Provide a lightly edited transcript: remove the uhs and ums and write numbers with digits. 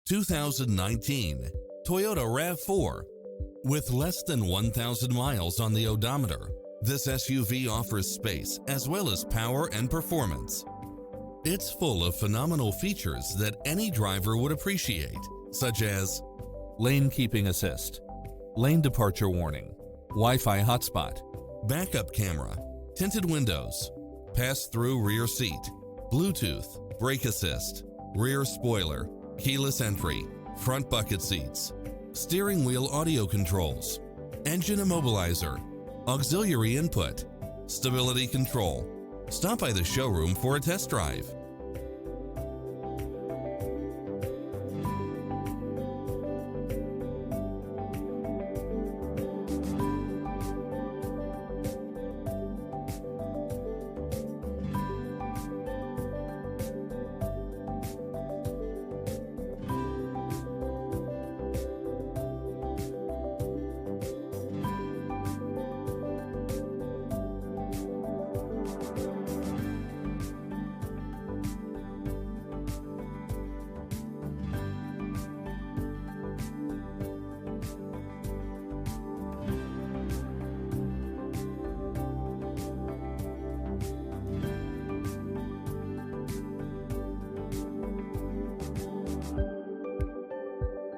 2019 Toyota RAV4. With less than 1,000 miles on the odometer, this SUV offers space as well as power and performance. It's full of phenomenal features that any driver would appreciate, such as lane keeping assist, lane departure warning, Wi-Fi hotspot, backup camera, tinted windows, pass-through rear seat, Bluetooth, brake assist, rear spoiler, keyless entry, front bucket seats, steering wheel audio controls, engine immobilizer, auxiliary input, stability control. Stop by the showroom for a test drive.